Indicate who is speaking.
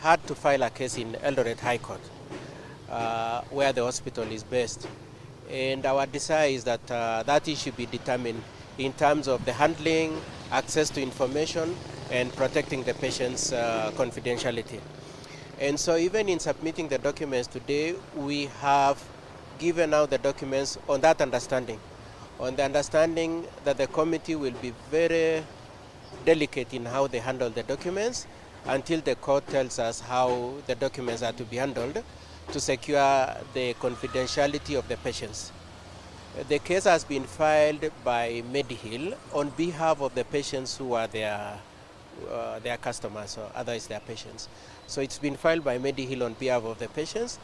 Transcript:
Speaker 1: Had to file a case in Eldoret High Court, where the hospital is based. And our desire is that that issue be determined in terms of the handling, access to information, and protecting the patient's confidentiality. And so even in submitting the documents today, we have given out the documents on that understanding, on the understanding that the committee will be very delicate in how they handle the documents until the court tells us how the documents are to be handled to secure the confidentiality of the patients. The case has been filed by Mediheal on behalf of the patients who are their customers, or otherwise their patients. So it's been filed by Mediheal on behalf of the patients.